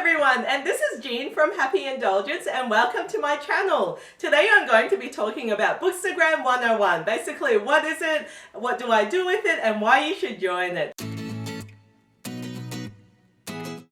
everyone, and this is Jean from Happy Indulgence, and welcome to my channel. Today I'm going to be talking about Bookstagram 101. Basically, what is it, what do I do with it, and why you should join it.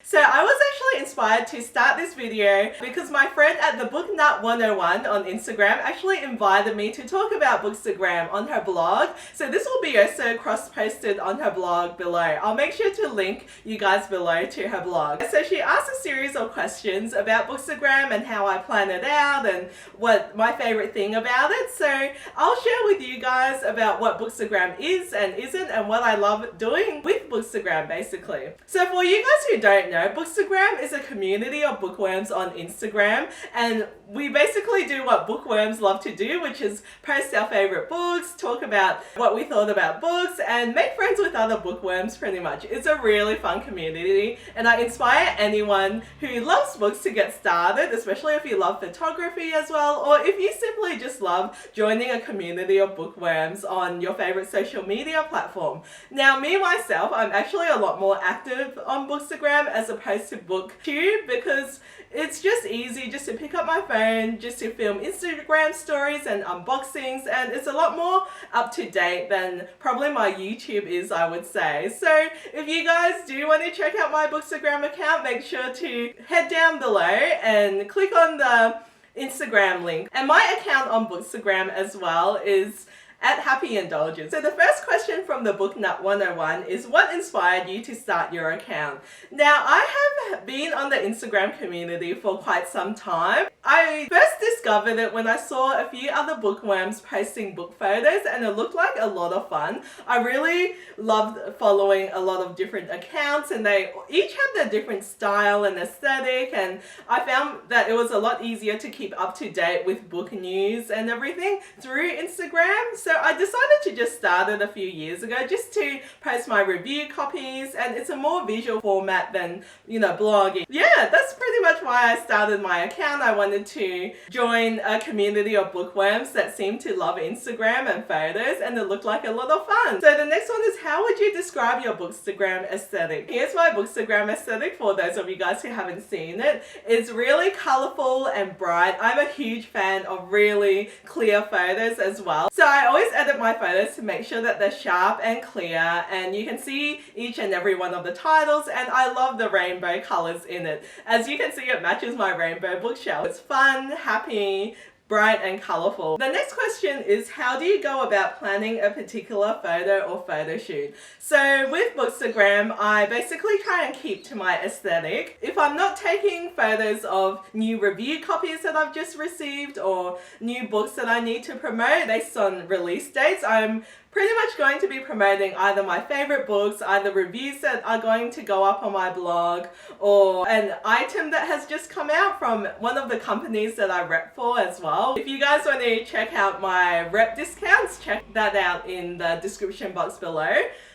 So I was actually inspired to start this video because my friend at the Book Nut 101 on Instagram actually invited me to talk about Bookstagram on her blog. So this will be also cross-posted on her blog below. I'll make sure to link you guys below to her blog. So she asked a series of questions about Bookstagram and how I plan it out and what my favorite thing about it. So I'll share with you guys about what Bookstagram is and isn't and what I love doing with Bookstagram basically. So for you guys who don't know, Bookstagram is a community of bookworms on Instagram, and we basically do what bookworms love to do, which is post our favorite books, talk about what we thought about books, and make friends with other bookworms pretty much. It's a really fun community, and I inspire anyone who loves books to get started, especially if you love photography as well, or if you simply just love joining a community of bookworms on your favorite social media platform. Now, me myself, I'm actually a lot more active on Bookstagram as opposed to BookTube because it's just easy just to pick up my phone, just to film Instagram stories and unboxings, and it's a lot more up to date than probably my YouTube is, I would say. So if you guys do want to check out my Bookstagram account, make sure to head down below and click on the Instagram link. And my account on Bookstagram as well is at Happy Indulgence. So the first question from the Book Nut 101 is, what inspired you to start your account? Now, I have been on the Instagram community for quite some time. I first discovered it when I saw a few other bookworms posting book photos, and it looked like a lot of fun. I really loved following a lot of different accounts, and they each had their different style and aesthetic, and I found that it was a lot easier to keep up to date with book news and everything through Instagram. So I decided to just start it a few years ago just to post my review copies, and it's a more visual format than, blogging. Yeah, that's pretty much why I started my account. I wanted to join a community of bookworms that seem to love Instagram and photos, and it looked like a lot of fun. So the next one is, how would you describe your Bookstagram aesthetic? Here's my Bookstagram aesthetic for those of you guys who haven't seen it. It's really colorful and bright. I'm a huge fan of really clear photos as well. So I always edit my photos to make sure that they're sharp and clear, and you can see each and every one of the titles, and I love the rainbow colors in it. As you can see, it matches my rainbow bookshelf. It's fun, happy, bright and colorful. The next question is, how do you go about planning a particular photo or photo shoot? So with Bookstagram, I basically try and keep to my aesthetic. If I'm not taking photos of new review copies that I've just received or new books that I need to promote based on release dates, I'm pretty much going to be promoting either my favorite books, either reviews that are going to go up on my blog, or an item that has just come out from one of the companies that I rep for as well. If you guys want to check out my rep discounts, check that out in the description box below.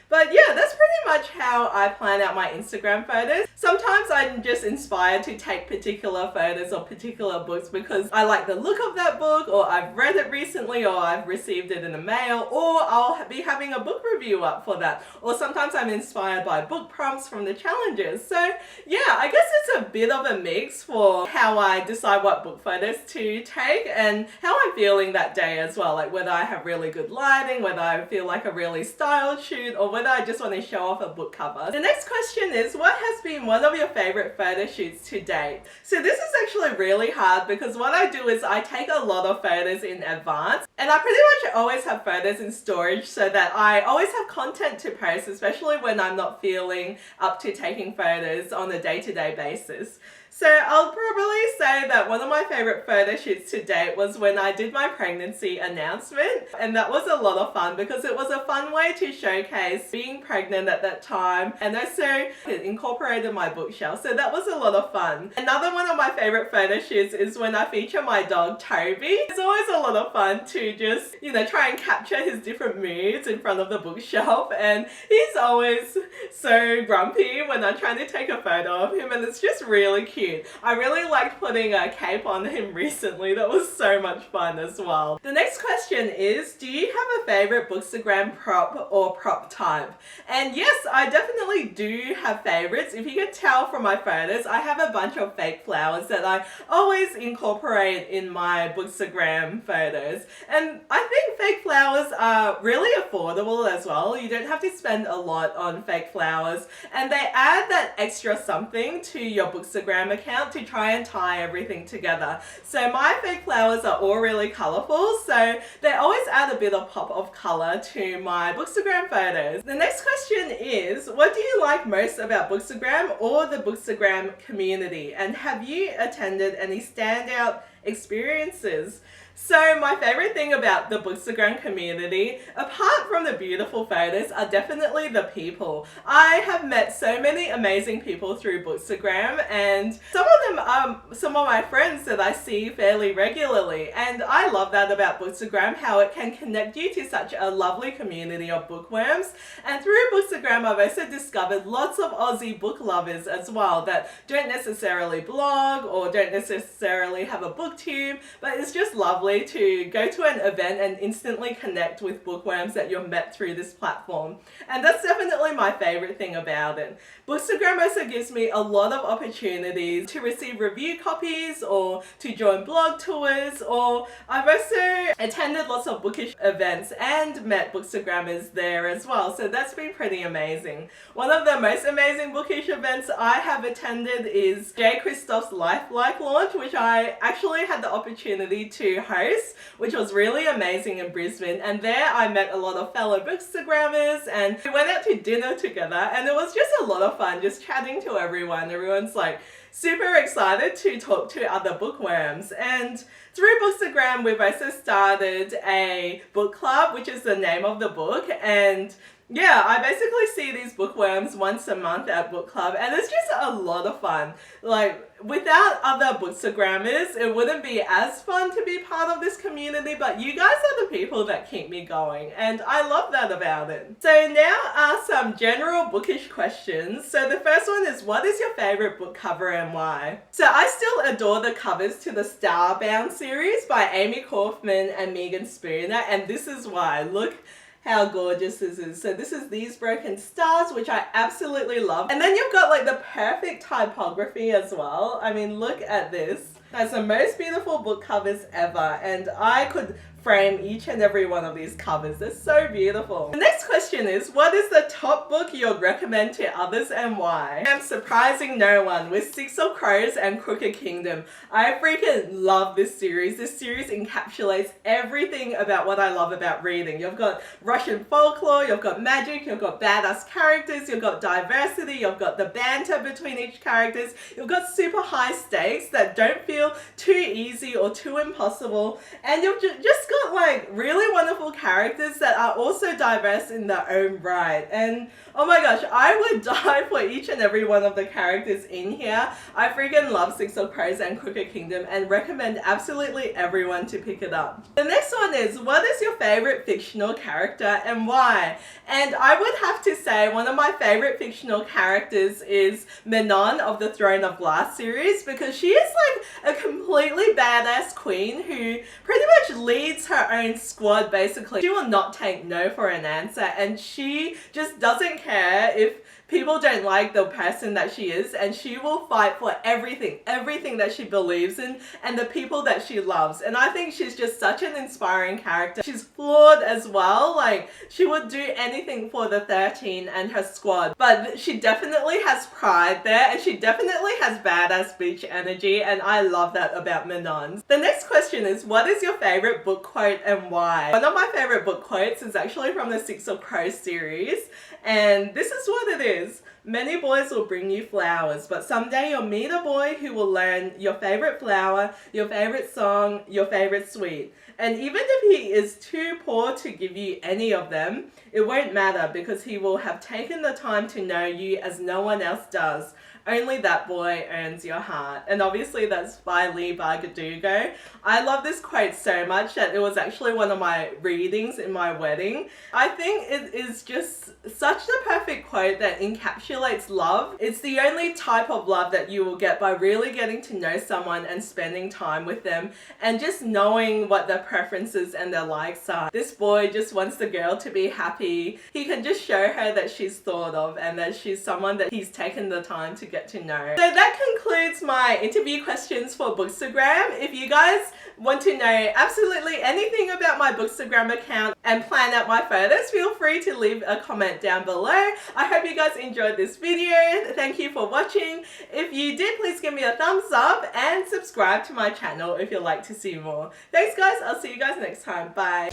But yeah, that's pretty much how I plan out my Instagram photos. Sometimes I'm just inspired to take particular photos of particular books because I like the look of that book, or I've read it recently, or I've received it in the mail, or I'll be having a book review up for that. Or sometimes I'm inspired by book prompts from the challenges. So yeah, I guess it's a bit of a mix for how I decide what book photos to take and how I'm feeling that day as well. Like whether I have really good lighting, whether I feel like a really styled shoot, or whether I just want to show off a book cover. The next question is, what has been one of your favorite photo shoots to date? So this is actually really hard because what I do is I take a lot of photos in advance, and I pretty much always have photos in storage so that I always have content to post, especially when I'm not feeling up to taking photos on a day-to-day basis. So I'll probably say that one of my favorite photo shoots to date was when I did my pregnancy announcement, and that was a lot of fun because it was a fun way to showcase being pregnant at that time, and also it incorporated my bookshelf, so that was a lot of fun. Another one of my favorite photo shoots is when I feature my dog Toby. It's always a lot of fun to just, try and capture his different moods in front of the bookshelf, and he's always so grumpy when I'm trying to take a photo of him, and it's just just really cute. I really liked putting a cape on him recently. That was so much fun as well. The next question is, do you have a favorite Bookstagram prop or prop type? And yes, I definitely do have favorites. If you can tell from my photos, I have a bunch of fake flowers that I always incorporate in my Bookstagram photos. And I think fake flowers are really affordable as well. You don't have to spend a lot on fake flowers, and they add that extra something to your Bookstagram account to try and tie everything together. So my fake flowers are all really colourful, so they always add a bit of pop of colour to my Bookstagram photos. The next question is, what do you like most about Bookstagram or the Bookstagram community? And have you attended any standout experiences? So my favorite thing about the Bookstagram community, apart from the beautiful photos, are definitely the people. I have met so many amazing people through Bookstagram, and some of them are some of my friends that I see fairly regularly. And I love that about Bookstagram, how it can connect you to such a lovely community of bookworms. And through Bookstagram, I've also discovered lots of Aussie book lovers as well that don't necessarily blog or don't necessarily have a booktube, but it's just lovely to go to an event and instantly connect with bookworms that you've met through this platform. And that's definitely my favorite thing about it. Bookstagram also gives me a lot of opportunities to receive review copies or to join blog tours, or I've also attended lots of bookish events and met Bookstagrammers there as well. So that's been pretty amazing. One of the most amazing bookish events I have attended is J. Christoph's Lifelike launch, which I actually had the opportunity to host, which was really amazing in Brisbane. And there I met a lot of fellow Bookstagrammers, and we went out to dinner together, and it was just a lot of fun just chatting to everyone. Everyone's like super excited to talk to other bookworms. And through Bookstagram, we've also started a book club, which is the name of the book. And yeah, I basically see these bookworms once a month at book club, and it's just a lot of fun. Like, without other Bookstagrammers, it wouldn't be as fun to be part of this community, but you guys are the people that keep me going, and I love that about it. So now are some general bookish questions. So the first one is, what is your favorite book cover and why? So I still adore the covers to the Starbound series by Amy Kaufman and Megan Spooner, and this is why. Look how gorgeous this is. So this is These Broken Stars, which I absolutely love. And then you've got like the perfect typography as well. I mean, look at this. That's the most beautiful book covers ever, and I could frame each and every one of these covers. They're so beautiful. The next question is, what is the top book you'll recommend to others and why? I'm surprising no one with Six of Crows and Crooked Kingdom. I freaking love this series. This series encapsulates everything about what I love about reading. You've got Russian folklore, you've got magic, you've got badass characters, you've got diversity, you've got the banter between each characters, you've got super high stakes that don't feel too easy or too impossible, and you've just got like really wonderful characters that are also diverse in their own right. And oh my gosh, I would die for each and every one of the characters in here. I freaking love Six of Crows and Crooked Kingdom and recommend absolutely everyone to pick it up. The next one is, what is your favorite fictional character and why? And I would have to say one of my favorite fictional characters is Manon of the Throne of Glass series, because she is like a completely badass queen who pretty much leads her own squad basically. She will not take no for an answer, and she just doesn't care if people don't like the person that she is, and she will fight for everything that she believes in and the people that she loves. And I think she's just such an inspiring character. She's flawed as well, like she would do anything for the 13 and her squad, but she definitely has pride there, and she definitely has badass beach energy, and I love that about Manon. The next question is, what is your favorite book quote and why? One of my favorite book quotes is actually from the Six of Crows series, and this is what it is. Many boys will bring you flowers, but someday you'll meet a boy who will learn your favorite flower, your favorite song, your favorite sweet. And even if he is too poor to give you any of them, it won't matter, because he will have taken the time to know you as no one else does. only that boy earns your heart. And obviously that's by Lee Bardugo. I love this quote so much that it was actually one of my readings in my wedding. I think it is just such the perfect quote that encapsulates love. It's the only type of love that you will get by really getting to know someone and spending time with them and just knowing what their preferences and their likes are. This boy just wants the girl to be happy. He can just show her that she's thought of and that she's someone that he's taken the time to get to know. So that concludes my interview questions for Bookstagram. If you guys want to know absolutely anything about my Bookstagram account and plan out my photos, feel free to leave a comment down below. I hope you guys enjoyed this video. Thank you for watching. If you did, please give me a thumbs up and subscribe to my channel if you'd like to see more. Thanks guys, I'll see you guys next time. Bye.